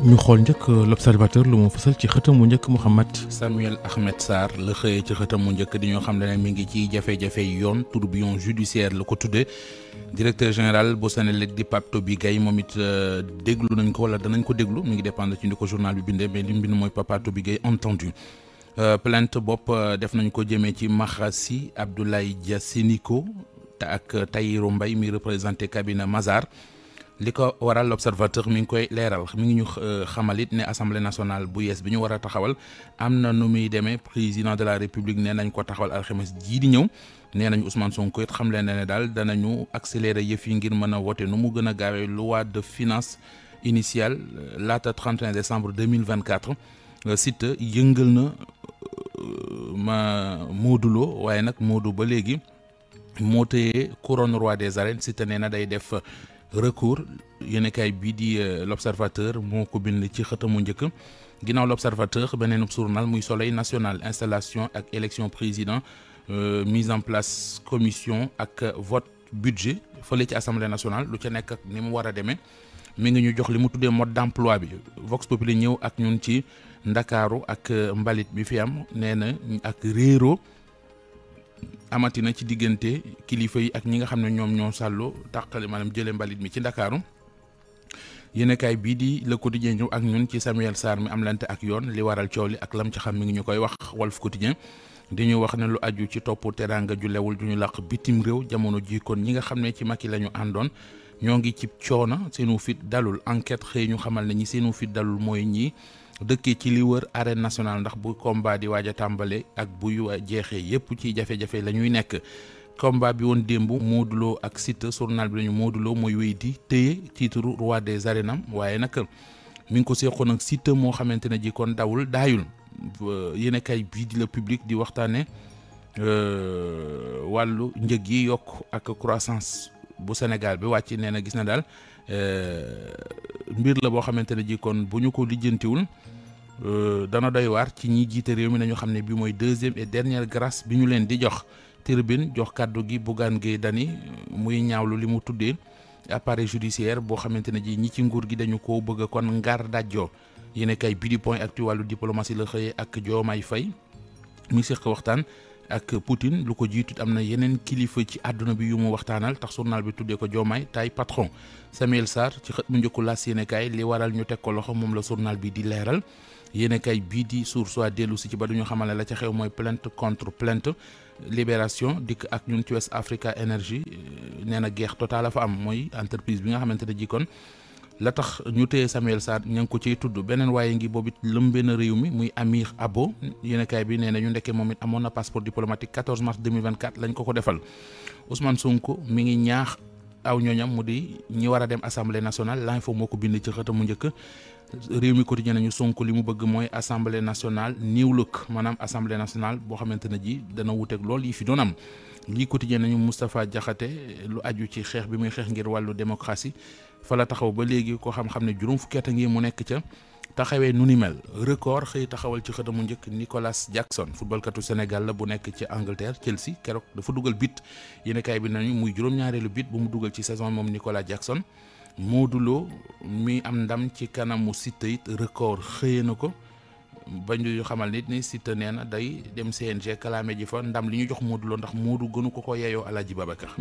ñu xool njëkk l'observateur lu mu fësal ci xëtam mu njëkk Mouhamed Samuel Ahmed Sarr la xëyee ci xëtam mu njëkk di ñoo xam ne mi ngi ci jafe-jafe yoon tourbillon judiciaire la ko tuddee directeur général bu Senelec di Pape Toby Gaye moom it déglu nañ ko wala danañ ko déglu mi ngi dépendre ci ni ko journal bi bindee mais li mu bind mooy Pape Toby Gaye entendu plainte bopp def nañ ko jëmee ci Maxasi Abdoulaye Dia Sénico ak Tahirou Mbaye mi représenté cabinet Mazars li ko waral l'observateur mi ngi koy leeral mi ngi ñu xamalit ne assemblée nationale bu yees bi ñu war a taxawal am na nu muy demee président de la république nee nañ ko taxawal alxames jii di ñëw nee nañ Ousmane Sonko it xam leen ne daal danañu accélérer yëf yi ngir mën a wote nu mu gën a gaawee loi de finance initiale laata 31 décembre 2024 Siteu yëngal na ma Modou Lo waaye nag Modou ba léegi moo tëyee couronne roi des arènes Siteu nee na day def recours yéenekaay bii di l'observateur moo ko bind ci xëtamu njëkk ginnaaw l'observateur beneen journal muy soleil national installation ak élection président mise en place commission ak vote budget fële ci assemblée nationale lu ca nekk ak ni mu war a demee mi ngi ñu jox li mu tuddee mode d'emploi bi Vox Populi ñëw ak ñun ci ndakaaru ak mbalit bi fi am nee na ak réero amatina ci diggante kilifa yi ak ñi nga xam ne ñoom ñoo sàllu tàqale maanaam jëlee mbalit mi ci ndakaaru yéenekaay bii di Le Quotidien ñëw ak ñun ci Samuel Sarr mi am lante ak yoon li waral coow li ak lam ci xam mi ngi ñu koy wax Walf Quotidien di ñu wax ne lu aju ci topp teraanga ju lewul ju ñu làq bitim réew jamono ji kon ñi nga xam ne ci Macky la ñu àndoon ñoo ngi ci coona seenu fit dalul enquête xëy ñu xamal ne ñi seenu fit dalul mooy ñi dëkkee ci li wër arène nationale ndax bu combat di waaj a tàmbale ak buy jeexee yépp ci jafe-jafe la ñuy nekk combat bi woon démb Modou Lo ak Siteu journal bi lañu Modou Lo mooy wéy di téye titre roi des arènes am waaye nag mi ngi ko seexoon ak Siteu moo xamante ne ji kon dawul daayul yéenekaay bii di Le Public di waxtaane wàllu njëg yi yokk ak croissance bu Sénégal bi wàcc nee na gis na daal mbir la boo xamante ne ji kon bu ñu ko lijjantiwul dana doy waar ci ñi jiite réew mi nañu xam ne bi mooy deuxième et dernière grâce bi ñu leen di jox Tribune jox kàddu gi Bougane Gueye Dany muy ñaawlu li mu tuddee appareil judiciaire boo xamante ne ji ñi ci nguur gi dañu ko bëgg kon ngar dajjoo yéen kay bi di point actu wàllu diplomatie la xëyee ak Diomaye Faye mi seq waxtaan ak Poutine lu ko jiitut am na yeneen kilifa ci àdduna bi yu mu waxtaanal tax journal bi tuddee ko Diomaye tay patron Samuel Sarr ci xët mu njëkku laas yéenekaay li waral ñu teg ko loxo moom la journal bi di leeral yéenekaay bii di Source A dellu si ci ba duñu xamal ne la ca xew mooy plainte contre plainte libération dikk ak ñun ci West Africa Energy nee na geex total la fa am mooy entreprise bi nga xamante ne ji kon la tax ñu téye Samuel Sarr ña ngi ko ciy tudd beneen waaye ngi boobu it lëmbee na réew mi muy Amir Abo yéenekaay bi nee na ñu ndekkee moom it amoon na passeport diplomatique 14 mars 2024 lañ ko defal Ousmane Sonko mi ngi ñaax aw ñooñam mu di ñi war a dem assemblée nationale l'info moo ko bind ci xëtamu njëkk réew mi quotidien nañu Sonko li mu bëgg mooy assemblée nationale new look maanaam assemblée nationale boo xamante ne ji dana wuteeg lool yi fi doon am lii quotidien nañu Moustapha Diakhaté lu aju ci xeex bi muy xeex ngir wàllu démocratie fa la taxaw ba léegi ko xam-xam ne juróom fukki at a ngi mu nekk ca taxawee nu ni mel record xëy taxawal ci xëtamu njëkk Nicolas Jackson footballkatu Sénégal la bu nekk ci Angleterre Chelsea keroog dafa dugal bit yéenekaay bi nañu muy juróom-ñaareelu bit bu mu dugal ci saison moom Nicolas Jackson Modou Lo mi am ndam ci kanamu Siteu it record xëyee na ko bañ ñu xamal nit ni Siteu nee na day dem CNG kalaame ji fa ndam li ñu jox Modou Lo ndax Modou gënu ko yeyoo Alaaji Babacar